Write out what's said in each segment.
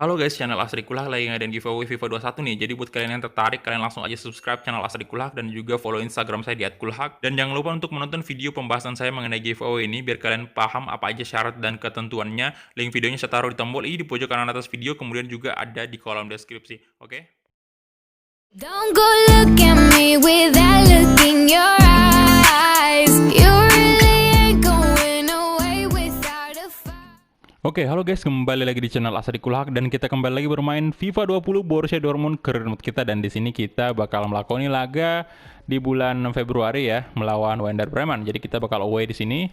Halo guys, channel Asri Kulak lagi ngadain giveaway FIFA 21 nih. Jadi buat kalian yang tertarik, kalian langsung aja subscribe channel Asri Kulak dan juga follow Instagram saya di @kulhak. Dan jangan lupa untuk menonton video pembahasan saya mengenai giveaway ini biar kalian paham apa aja syarat dan ketentuannya. Link videonya saya taruh di tombol i di pojok kanan atas video, kemudian juga ada di kolom deskripsi. Oke? Don't go look at me with that look in your eyes. You really ain't going away without a fight. Oke, halo guys, kembali lagi di channel Asri Kulhak dan kita kembali lagi bermain FIFA 20 Borussia Dortmund career mode kita, dan di sini kita bakal melakoni laga di bulan Februari ya melawan Werder Bremen. Jadi kita bakal away di sini.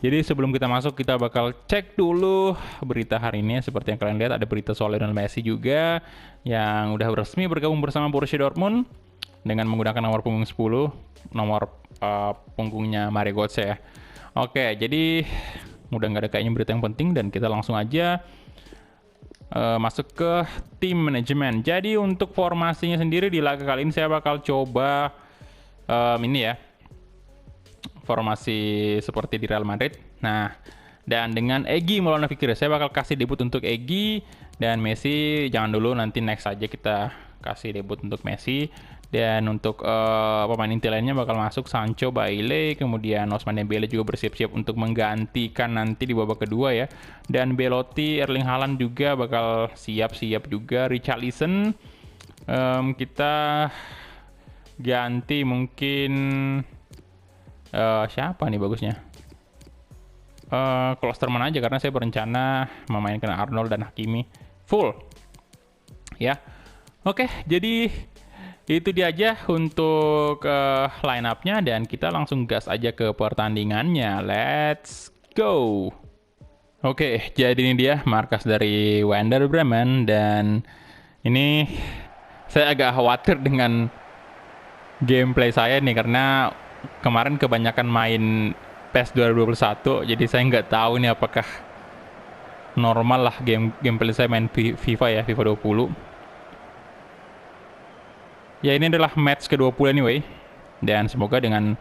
Jadi sebelum kita masuk kita bakal cek dulu berita hari ini. Seperti yang kalian lihat ada berita soal Lionel Messi juga yang udah resmi bergabung bersama Borussia Dortmund dengan menggunakan nomor punggung 10, nomor punggungnya Mario Götze ya. Oke, jadi udah nggak ada kayaknya berita yang penting dan kita langsung aja masuk ke tim manajemen. Jadi untuk formasinya sendiri di laga kali ini saya bakal coba ini ya, formasi seperti di Real Madrid. Nah, dan dengan Egy Maulana Fikri saya bakal kasih debut untuk Egy, dan Messi jangan dulu, nanti next aja kita kasih debut untuk Messi. Dan untuk pemain inti lainnya bakal masuk Sancho, Bailey, kemudian Ousmane Dembele juga bersiap-siap untuk menggantikan nanti di babak kedua ya. Dan Belotti, Erling Haaland juga bakal siap-siap juga. Richarlison kita ganti mungkin siapa nih bagusnya? Klosterman aja karena saya berencana memainkan Arnold dan Hakimi full ya. Oke, jadi itu dia aja untuk line up-nya, dan kita langsung gas aja ke pertandingannya. Let's go. Oke, jadi ini dia markas dari Werder Bremen, dan ini saya agak khawatir dengan gameplay saya nih karena kemarin kebanyakan main PES 2021, jadi saya nggak tahu nih apakah normal lah gameplay saya main FIFA ya, FIFA 20. Ya, ini adalah match ke-20 anyway, dan semoga dengan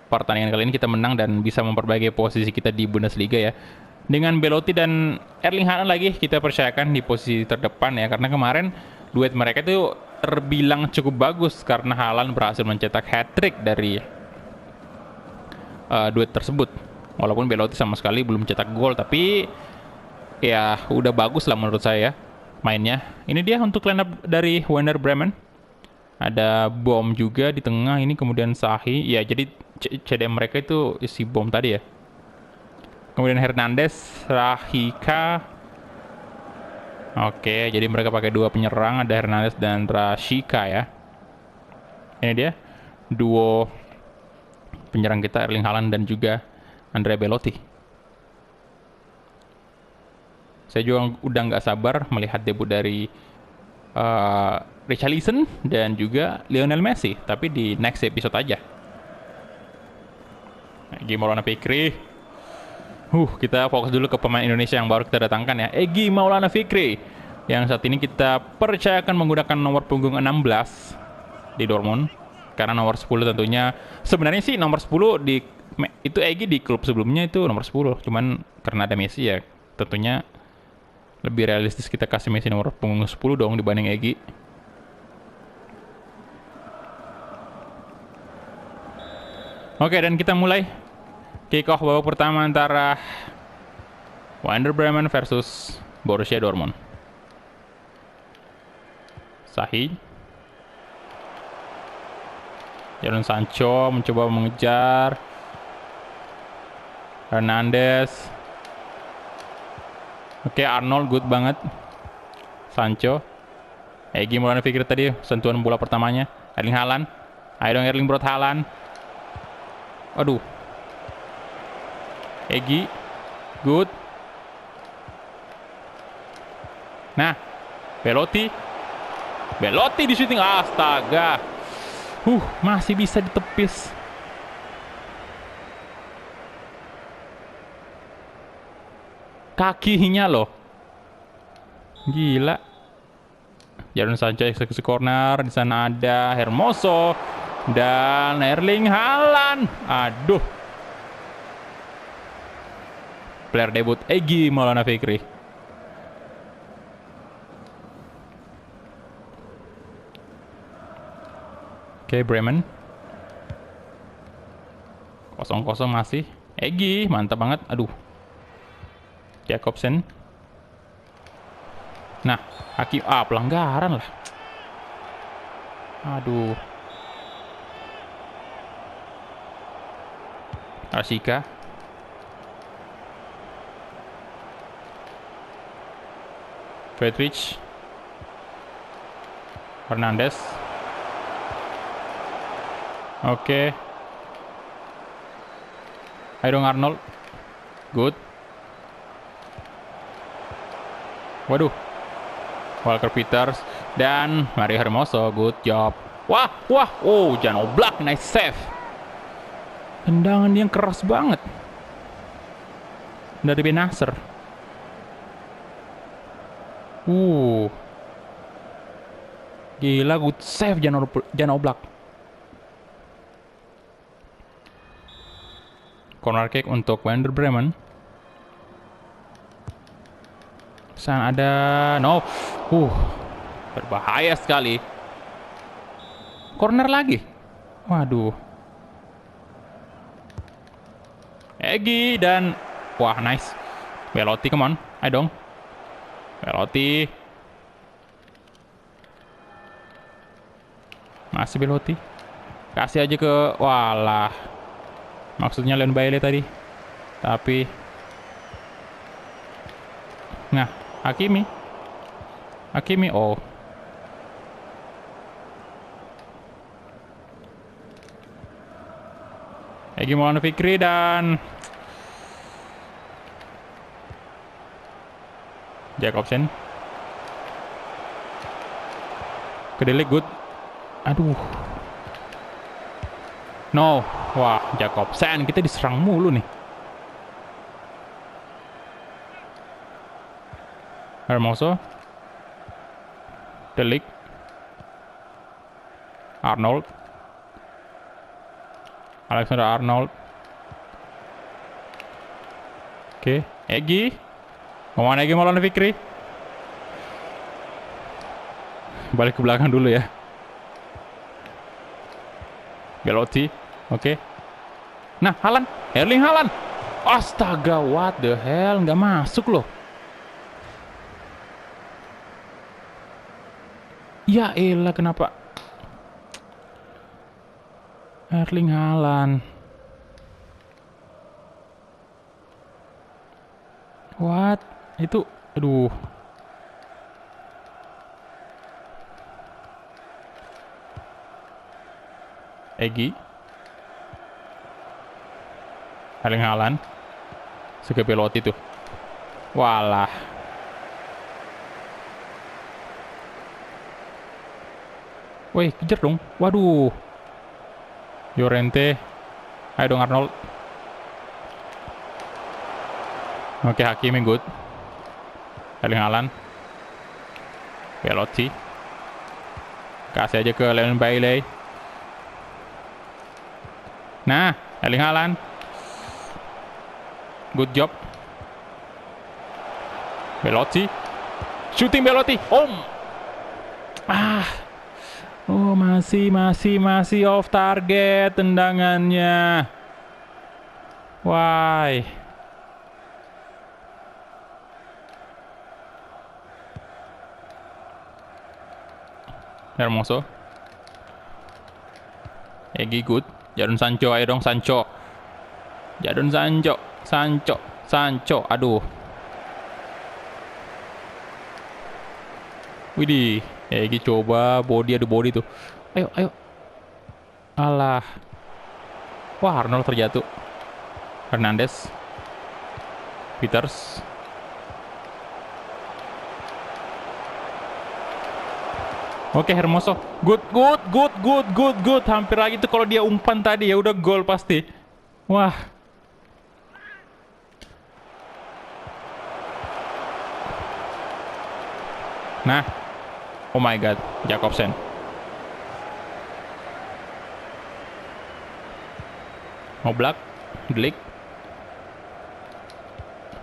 pertandingan kali ini kita menang dan bisa memperbaiki posisi kita di Bundesliga ya. Dengan Belotti dan Erling Haaland lagi kita percayakan di posisi terdepan ya, karena kemarin duet mereka itu terbilang cukup bagus karena Haaland berhasil mencetak hat-trick dari duet tersebut. Walaupun Belotti sama sekali belum cetak gol, tapi ya udah bagus lah menurut saya ya mainnya. Ini dia untuk line up dari Werder Bremen. Ada Bom juga di tengah ini, kemudian Sahi. Ya, jadi CDM mereka itu isi Bom tadi ya. Kemudian Hernandez, Rahika. Oke, jadi mereka pakai dua penyerang, ada Hernandez dan Rashika ya. Ini dia duo penyerang kita, Erling Haaland dan juga Andrea Belotti. Saya juga udah nggak sabar melihat debut dari Richarlison dan juga Lionel Messi, tapi di next episode aja. Egy Maulana Fikri. Kita fokus dulu ke pemain Indonesia yang baru kita datangkan ya. Egy Maulana Fikri yang saat ini kita percayakan menggunakan nomor punggung 16 di Dortmund. Karena nomor 10 tentunya, sebenarnya sih nomor 10 itu Egy di klub sebelumnya itu nomor 10. Cuman karena ada Messi ya, tentunya lebih realistis kita kasih Messi nomor punggung 10 dong dibanding Egy. Oke, dan kita mulai kick off babak pertama antara Werder Bremen versus Borussia Dortmund. Sahi, Jadon Sancho mencoba mengejar Hernandez. Oke, Arnold good banget. Sancho, Egy Maulana Fikri tadi sentuhan bola pertamanya. Erling Haaland, ayo dong Erling Brot Haaland. Aduh, Egy, good. Nah, Belotti di shooting, astaga. Masih bisa ditepis. Kakinya loh, gila. Jadon Sancho eksekusi corner, di sana ada Hermoso dan Erling Haaland. Aduh. Player debut Egy Maulana Fikri. Oke, Bremen. 0-0 masih. Egi, mantap banget. Aduh. Jacobsen. Nah, Hakim. Pelanggaran lah. Aduh. Rasika. Petric. Hernandez. Oke. Ayo dong Arnold. Good. Waduh. Walker Peters dan Mario Hermoso. Good job. Wah. Oh, Jan Oblak, nice save. Tendangan yang keras banget dari Benasser. Gila, good save Jan Oblak. Corner kick untuk Werder Bremen. Sana ada berbahaya sekali. Corner lagi. Waduh. Egi dan wah, nice. Belotti, come on. Ayo dong. Belotti. Masih Belotti. Kasih aja ke walah. Maksudnya Leon Bailey tadi. Tapi nah, Hakimi. Oh. Egi Maulana Fikri dan Jacobsen. Kedelik, good. Aduh. No. Wah, Jacobsen. Kita diserang mulu nih. Hermoso. Delik. Arnold. Alexander Arnold. Oke. Egi. Ngomong Egi Maulana Fikri. Balik ke belakang dulu ya. Belotti. Oke. Nah, Haaland. Erling Haaland. Astaga, what the hell. Nggak masuk loh. Ya elah, kenapa? Erling Haaland. What? Itu, aduh. Egi. Erling Haaland. Suka Belotti tuh. Walah. Woi, kejar dong. Waduh. Llorente. Ayo dong Arnold. Oke, Hakimi good. Erling Haaland. Belotti. Kasih aja ke Leon Bailey. Nah, Erling Haaland. Good job. Belotti. Shooting Belotti. Oh, masih off target tendangannya. Why? Hermoso. Egi good. Jadon Sancho, ayo dong Sancho. Jadon Sancho. Aduh. Widih. Egi coba body tuh. Ayo. Alah. Wah, Arnold terjatuh. Hernandez. Peters. Oke, Hermoso. Good. Hampir lagi tuh kalau dia umpan tadi ya udah gol pasti. Wah. Nah. Oh my god, Jacobsen. Oblak, Delik.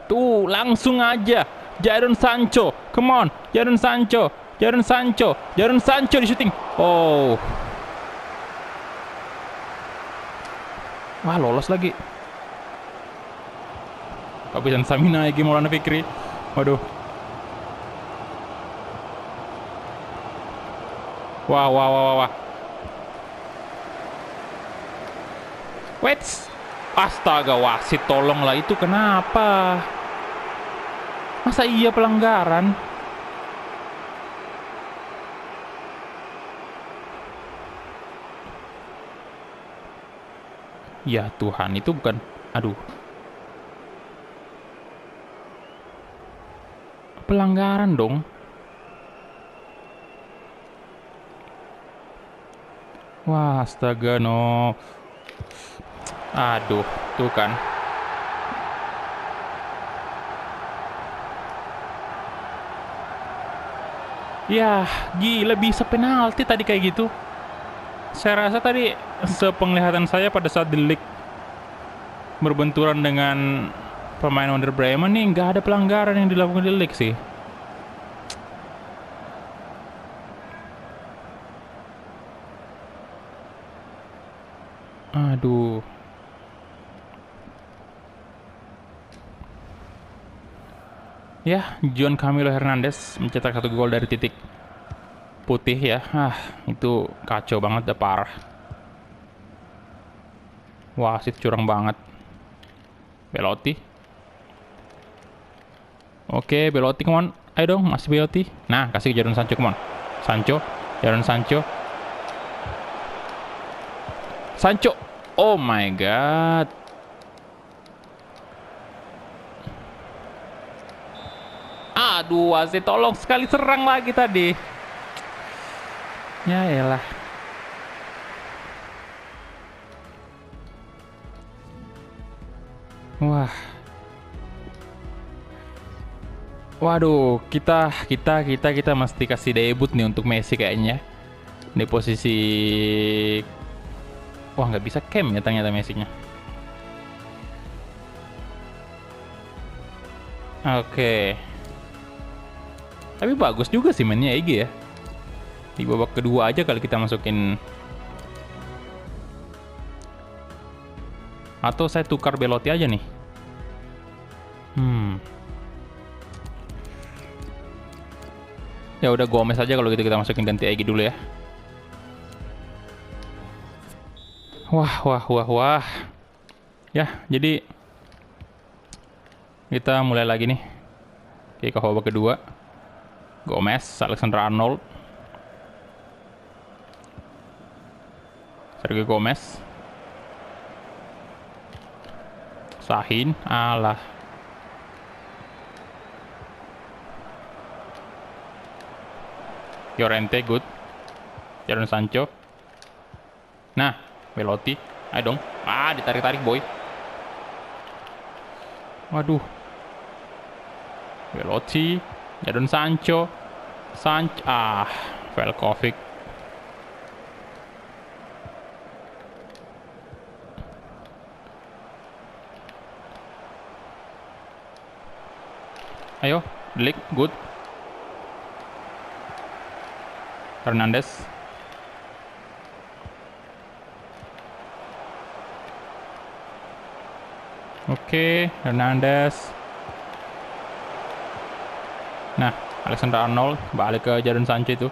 Tuh, langsung aja. Jadon Sancho. Come on, Jadon Sancho di shooting. Oh. Wah, lolos lagi. Kehabisan stamina Egy Maulana Fikri. Waduh. Wah, wah, wah, wah, wah. Wait. Astaga, wasit tolonglah, itu kenapa? Masa iya pelanggaran? Ya Tuhan, itu bukan... Aduh. Pelanggaran dong. Wah, astaga, no. Aduh, tuh kan. Ya, gila, bisa penalti tadi kayak gitu. Saya rasa tadi sepenglihatan saya pada saat Delik berbenturan dengan pemain Werder Bremen nih, nggak ada pelanggaran yang dilakukan Delik sih. Aduh. Ya, Juan Camilo Hernandez mencetak 1 gol dari titik putih ya. Itu kacau banget, udah parah. Wasit curang banget. Belotti. Oke, Belotti, come on. Ayo dong, masih Belotti. Nah, kasih ke Jadon Sancho, come on. Sancho, Jadon Sancho. Sancho. Oh my god. Aduh, wasit tolong sekali, serang lagi tadi. Ya elah. Wah. Waduh, kita mesti kasih debut nih untuk Messi kayaknya. Di posisi... Wah, nggak bisa camp ya ternyata Messi-nya. Oke. Tapi bagus juga sih mainnya Egy ya. Di babak kedua aja kali kita masukin. Atau saya tukar Belotti aja nih. Ya udah, Gomez aja kalau gitu, kita masukin ganti Egy dulu ya. Wah. Ya, jadi kita mulai lagi nih. Oke, ke babak kedua. Gomez, Alexander-Arnold, Sergio Gomez, Sahin, alah. Llorente, good. Jadon Sancho. Nah, Belotti, ayo dong. Ditarik-tarik boy. Waduh. Belotti, Jadon Sancho. Velkovic. Ayo, Delik, good. Hernandez. Oke, Hernandez. Nah, Alexander-Arnold balik ke Jadon Sancho itu.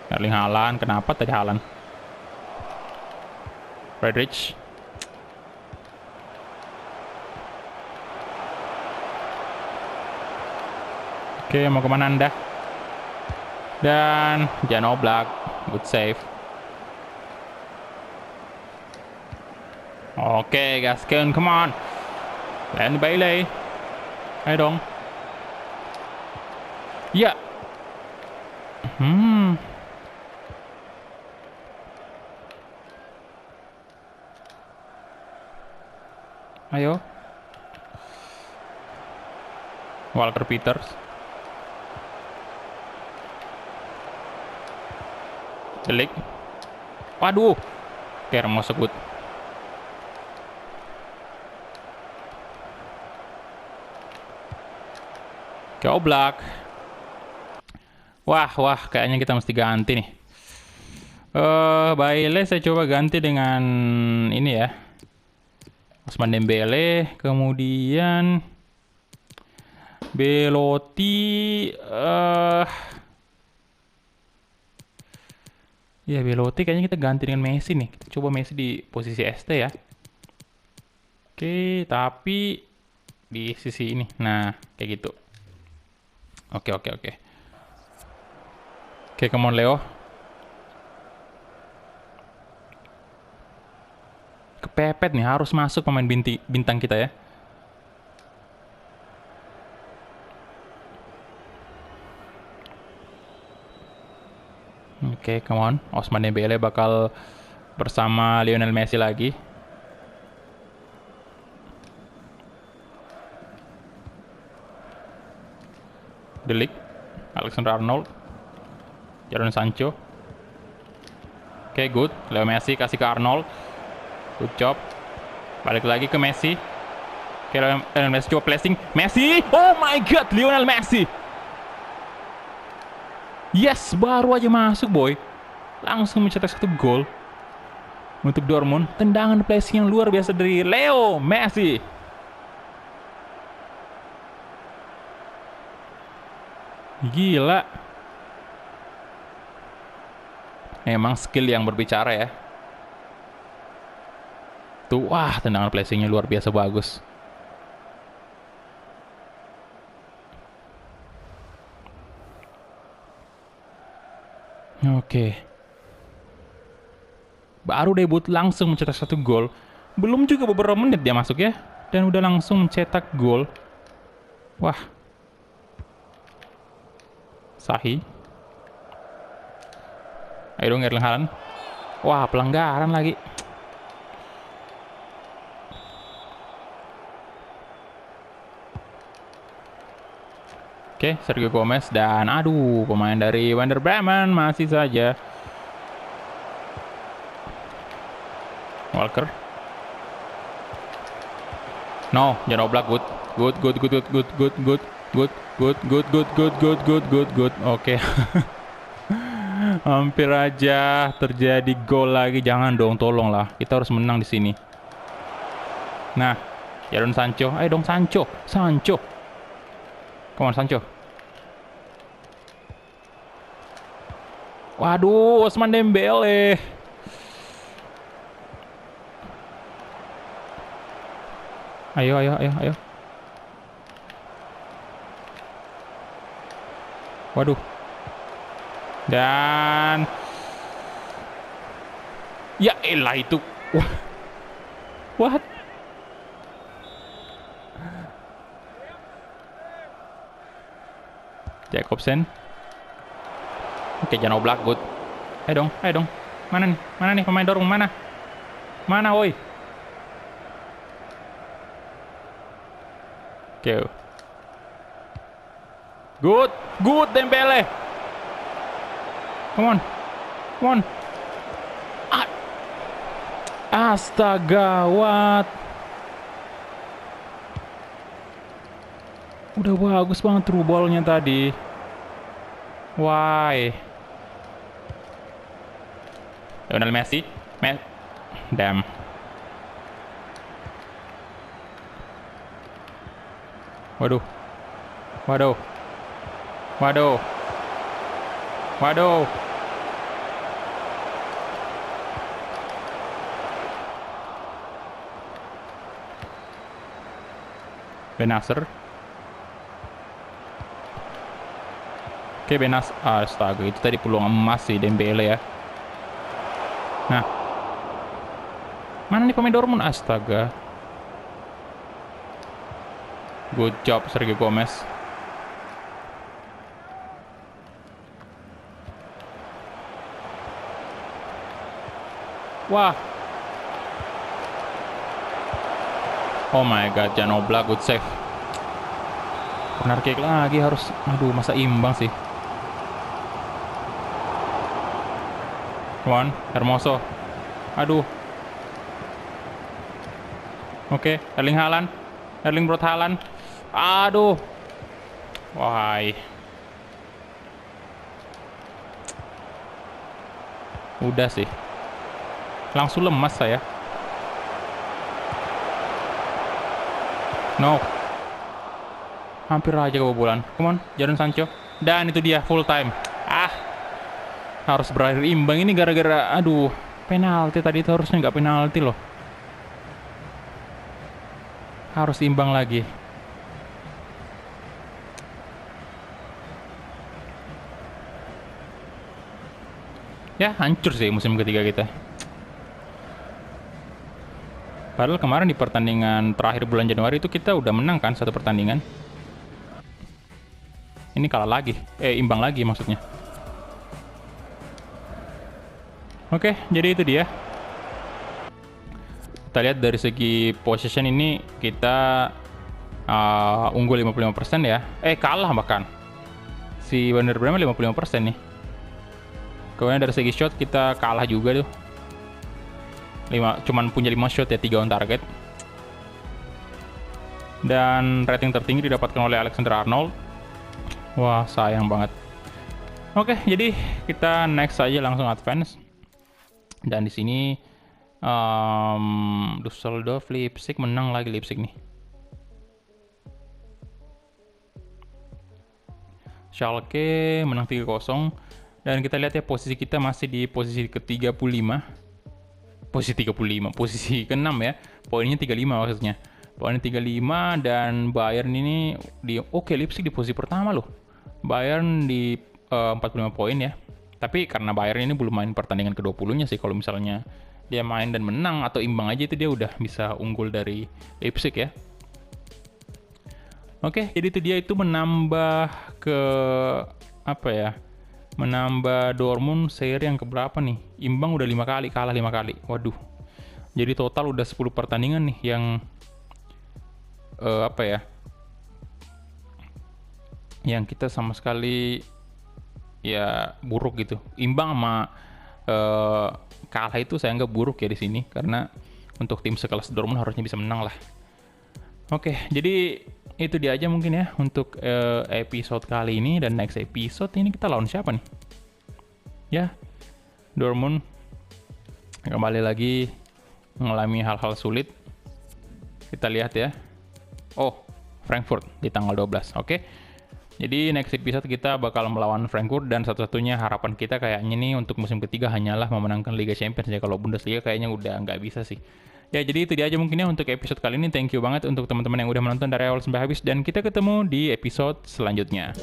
Erling Haaland, kenapa tadi Haaland? Friedrich. Oke, mau kemana Anda? Dan Jan Oblak, good save. Oke, gaskeun, come on. Len Bailey. Ayo dong. Ya. Ayo. Walker Peters. Delik. Waduh. Kermo sebut. Ke Oblak. Wah, kayaknya kita mesti ganti nih. Bailey saya coba ganti dengan ini ya. Ousmane Dembele, kemudian Belotti, ya Belotti kayaknya kita ganti dengan Messi nih. Kita coba Messi di posisi ST ya. Oke, tapi di sisi ini. Nah, kayak gitu. Oke. Oke, come on Leo. Kepepet nih, harus masuk pemain bintang kita ya. Oke, come on. Ousmane Dembele bakal bersama Lionel Messi lagi. De Ligt, Alexander-Arnold, Jadon Sancho. Oke, good. Leo Messi kasih ke Arnold. Good job. Balik lagi ke Messi. Oke, Lionel Messi coba placing. Messi! Oh my god, Lionel Messi! Yes, baru aja masuk boy. Langsung mencetak 1 gol untuk Dortmund. Tendangan placing yang luar biasa dari Leo Messi. Gila. Emang skill yang berbicara ya. Tuh, wah, tendangan placingnya luar biasa bagus. Oke. Baru debut langsung mencetak 1 gol. Belum juga beberapa menit dia masuk ya. Dan udah langsung mencetak gol. Wah. Sahih. Ayo dong Erling Haaland. Wah, pelanggaran lagi. Oke, Sergio Gomez dan aduh, pemain dari Werder Bremen masih saja. Walker. No, Jan Oblak good. Good. Oke. Hampir aja terjadi gol lagi. Jangan dong, tolonglah. Kita harus menang di sini. Nah, Jadon Sancho. Ayo dong Sancho. Come on Sancho. Waduh, Ousmane Dembele. Ayo. Waduh. Dan ya elah itu. What? Jacobsen. Oke, Jan Oblak good. Ayo dong. Mana nih pemain Dortmund mana? Mana woi? Oke. Good Dembele. Come on. Astaga, what? Udah bagus banget through ball-nya tadi. Why? Lionel Messi. Damn. Waduh. Benasser. Oke, astaga, itu tadi peluang emas sih Dembele ya. Nah. Mana nih pemain Dortmund? Astaga. Good job Sergio Gomez. Wah. Oh my god, Jan Oblak good save. Corner kick lagi harus. Aduh, masa imbang sih. Come on, Hermoso. Aduh. Oke, Erling Braut Haaland. Aduh. Wahai. Udah sih. Langsung lemas saya. No. Hampir aja kebobolan. Come on, Jadon Sancho. Dan itu dia full time. Harus berakhir imbang ini gara-gara aduh, penalti tadi itu harusnya nggak penalti loh. Harus imbang lagi. Ya, hancur sih musim ketiga kita. Padahal kemarin di pertandingan terakhir bulan Januari itu kita udah menang kan satu pertandingan. Ini kalah lagi. Imbang lagi maksudnya. Oke, jadi itu dia. Kita lihat dari segi possession ini kita unggul 55% ya. Kalah bahkan. Si Werder Bremen 55% nih. Kemudian dari segi shot kita kalah juga tuh. Cuman punya 5 shot ya, 3 on target. Dan rating tertinggi didapatkan oleh Alexander Arnold. Wah, sayang banget. Oke, jadi kita next aja langsung advance. Dan di sini Düsseldorf Leipzig menang lagi Leipzig nih. Schalke menang 3-0. Dan kita lihat ya posisi kita masih di posisi ke-35. Posisi ke-6 ya. Poinnya 35 maksudnya. Poinnya 35 dan Bayern ini Leipzig di posisi pertama loh. Bayern di 45 poin ya. Tapi karena Bayern ini belum main pertandingan ke-20-nya sih. Kalau misalnya dia main dan menang atau imbang aja itu dia udah bisa unggul dari Leipzig ya. Oke, jadi itu dia itu menambah ke menambah Dortmund seri yang keberapa nih? Imbang udah 5 kali, kalah 5 kali. Waduh. Jadi total udah 10 pertandingan nih yang yang kita sama sekali ya buruk gitu. Imbang sama kalah itu saya anggap buruk ya di sini karena untuk tim sekelas Dortmund harusnya bisa menang lah. Oke, jadi itu dia aja mungkin ya untuk episode kali ini, dan next episode ini kita lawan siapa nih? Ya, Dortmund kembali lagi mengalami hal-hal sulit. Kita lihat ya. Frankfurt di tanggal 12. Oke. Jadi next episode kita bakal melawan Frankfurt, dan satu-satunya harapan kita kayaknya nih untuk musim ketiga hanyalah memenangkan Liga Champions ya. Kalau Bundesliga kayaknya udah nggak bisa sih. Ya, jadi itu dia aja mungkin ya untuk episode kali ini. Thank you banget untuk teman-teman yang udah menonton dari awal sampai habis, dan kita ketemu di episode selanjutnya.